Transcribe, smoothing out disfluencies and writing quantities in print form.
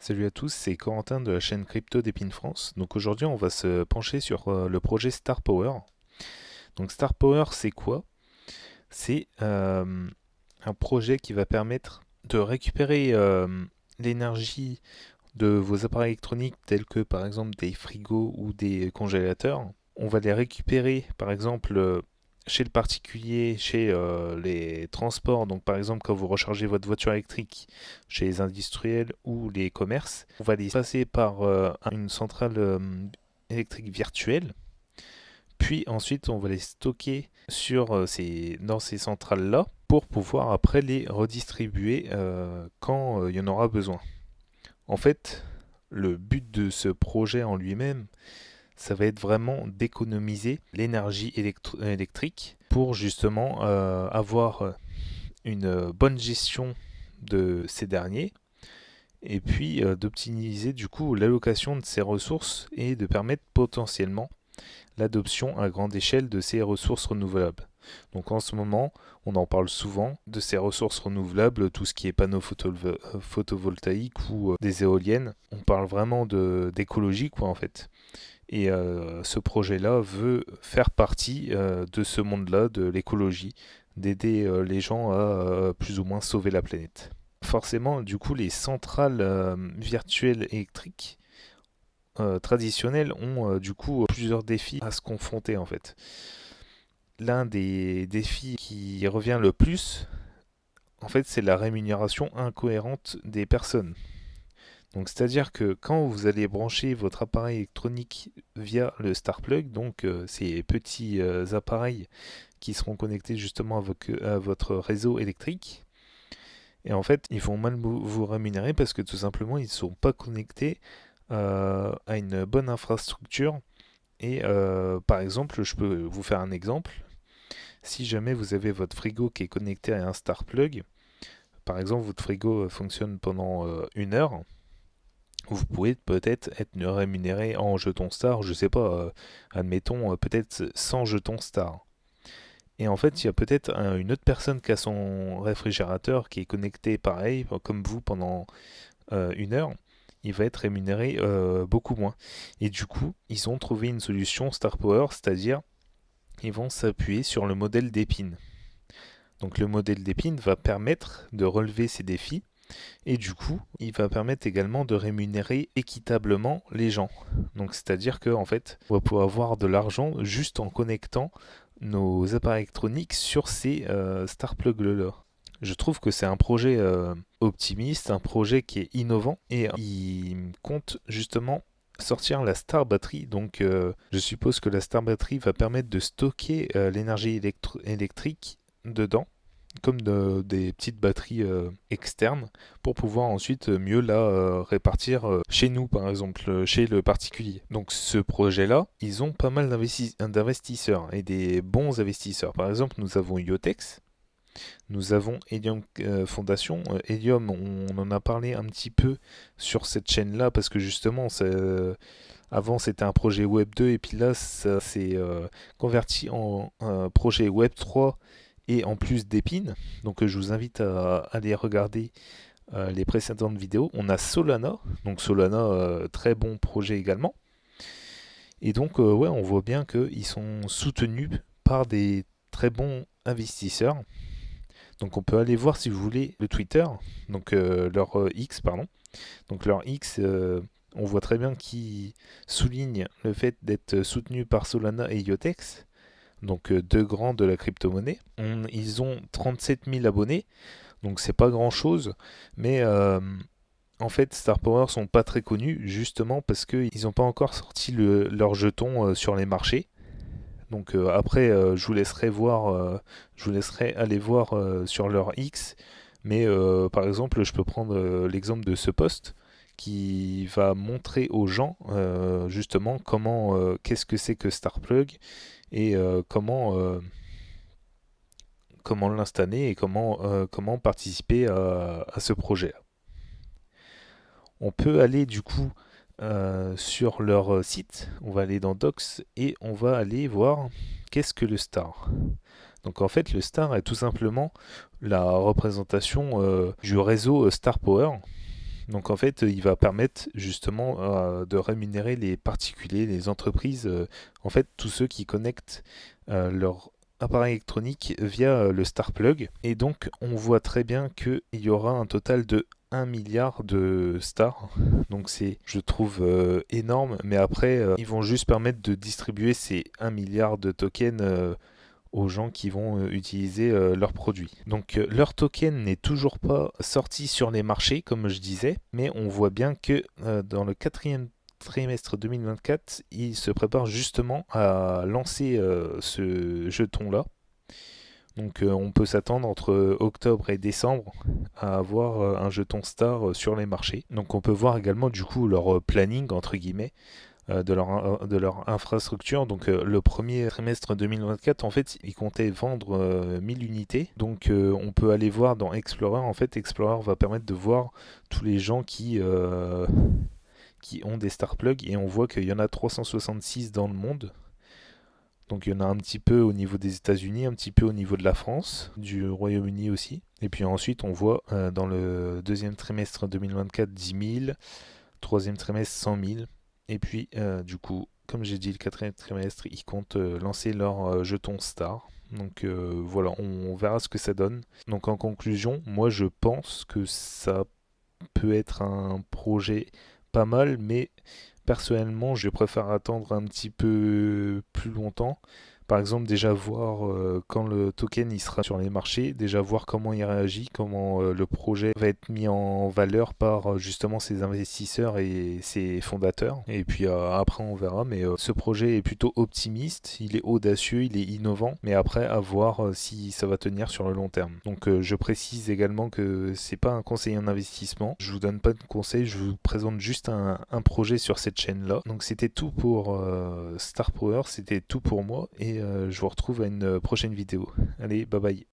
Salut à tous, c'est Corentin de la chaîne Crypto d'Épine France. Donc aujourd'hui, on va se pencher sur le projet Star Power. Donc Star Power, c'est quoi? C'est un projet qui va permettre de récupérer l'énergie de vos appareils électroniques tels que par exemple des frigos ou des congélateurs. On va les récupérer par exemple chez le particulier, chez les transports, donc par exemple quand vous rechargez votre voiture électrique chez les industriels ou les commerces, on va les passer par une centrale électrique virtuelle, puis ensuite on va les stocker dans ces centrales-là pour pouvoir après les redistribuer quand il y en aura besoin. En fait, le but de ce projet en lui-même, ça va être vraiment d'économiser l'énergie électrique pour justement avoir une bonne gestion de ces derniers et puis d'optimiser du coup l'allocation de ces ressources et de permettre potentiellement l'adoption à grande échelle de ces ressources renouvelables. Donc en ce moment, on en parle souvent de ces ressources renouvelables, tout ce qui est panneaux photovoltaïques ou des éoliennes. On parle vraiment d'écologie quoi en fait. Et ce projet-là veut faire partie de ce monde-là, de l'écologie, d'aider les gens à plus ou moins sauver la planète. Forcément, du coup, les centrales virtuelles électriques traditionnelles ont du coup plusieurs défis à se confronter en fait. L'un des défis qui revient le plus, en fait, c'est la rémunération incohérente des personnes. Donc, c'est-à-dire que quand vous allez brancher votre appareil électronique via le Starplug, donc ces petits appareils qui seront connectés justement à votre réseau électrique, et en fait, ils vont mal vous rémunérer parce que tout simplement, ils ne sont pas connectés à une bonne infrastructure. Et par exemple, je peux vous faire un exemple. Si jamais vous avez votre frigo qui est connecté à un Starplug, par exemple, votre frigo fonctionne pendant une heure, vous pouvez peut-être être rémunéré en jetons star, je sais pas, admettons peut-être 100 jetons star. Et en fait, il y a peut-être une autre personne qui a son réfrigérateur qui est connecté pareil, comme vous, pendant une heure. Il va être rémunéré beaucoup moins. Et du coup, ils ont trouvé une solution Star Power, c'est-à-dire ils vont s'appuyer sur le modèle d'épine. Donc le modèle d'épine va permettre de relever ces défis et du coup, il va permettre également de rémunérer équitablement les gens. Donc c'est-à-dire qu'en fait, on va pouvoir avoir de l'argent juste en connectant nos appareils électroniques sur ces Star Plug-là. Je trouve que c'est un projet optimiste, un projet qui est innovant et il compte justement sortir la Star Battery. Donc je suppose que la Star Battery va permettre de stocker l'énergie électrique dedans comme des petites batteries externes pour pouvoir ensuite mieux la répartir chez nous par exemple, chez le particulier. Donc ce projet-là, ils ont pas mal d'investisseurs et des bons investisseurs. Par exemple, nous avons Iotex, nous avons Helium Foundation. Helium, on en a parlé un petit peu sur cette chaîne-là parce que justement, avant c'était un projet Web 2 et puis là ça s'est converti en un projet Web 3 et en plus d'Épine. Donc je vous invite à aller regarder les précédentes vidéos. On a Solana, donc Solana, très bon projet également. Et donc ouais, on voit bien qu'ils sont soutenus par des très bons investisseurs. Donc on peut aller voir si vous voulez le Twitter, donc leur X, pardon. Donc leur X, on voit très bien qu'ils soulignent le fait d'être soutenu par Solana et Iotex, donc deux grands de la crypto-monnaie. Ils ont 37 000 abonnés, donc c'est pas grand-chose, mais en fait Star Power sont pas très connus justement parce qu'ils n'ont pas encore sorti leur jeton sur les marchés. Donc après, je vous laisserai aller voir sur leur X. Mais par exemple, je peux prendre l'exemple de ce post qui va montrer aux gens justement qu'est-ce que c'est que Starplug et comment l'installer et comment participer à ce projet. On peut aller du coup sur leur site, on va aller dans Docs et on va aller voir qu'est-ce que le star. Donc en fait le star est tout simplement la représentation du réseau Star Power. Donc en fait, il va permettre justement de rémunérer les particuliers, les entreprises, en fait tous ceux qui connectent leur appareil électronique via le Star Plug. Et donc on voit très bien qu'il y aura un total de 1 milliard de stars. Donc c'est, je trouve, énorme. Mais après, ils vont juste permettre de distribuer ces 1 milliard de tokens aux gens qui vont utiliser leurs produits. Donc leur token n'est toujours pas sorti sur les marchés, comme je disais, mais on voit bien que dans le quatrième trimestre 2024, ils se préparent justement à lancer ce jeton-là. Donc on peut s'attendre entre octobre et décembre à avoir un jeton star sur les marchés. Donc on peut voir également du coup leur planning entre guillemets de leur infrastructure. Donc le premier trimestre 2024, en fait, ils comptaient vendre 1000 unités. Donc on peut aller voir dans Explorer. En fait, Explorer va permettre de voir tous les gens qui ont des Star Plugs et on voit qu'il y en a 366 dans le monde. Donc il y en a un petit peu au niveau des États-Unis, un petit peu au niveau de la France, du Royaume-Uni aussi. Et puis ensuite on voit dans le deuxième trimestre 2024 10 000, troisième trimestre 100 000. Et puis du coup, comme j'ai dit, le quatrième trimestre, ils comptent lancer leur jeton star. Donc voilà, on verra ce que ça donne. Donc en conclusion, moi je pense que ça peut être un projet pas mal, mais personnellement, je préfère attendre un petit peu plus longtemps. Par exemple, déjà voir quand le token il sera sur les marchés, déjà voir comment il réagit, comment le projet va être mis en valeur par justement ses investisseurs et ses fondateurs. Et puis après on verra, mais ce projet est plutôt optimiste, il est audacieux, il est innovant, mais après à voir si ça va tenir sur le long terme. Donc je précise également que c'est pas un conseil en investissement, je vous donne pas de conseils, je vous présente juste un projet sur cette chaîne-là. Donc c'était tout pour Star Power, c'était tout pour moi et je vous retrouve à une prochaine vidéo. Allez, bye bye.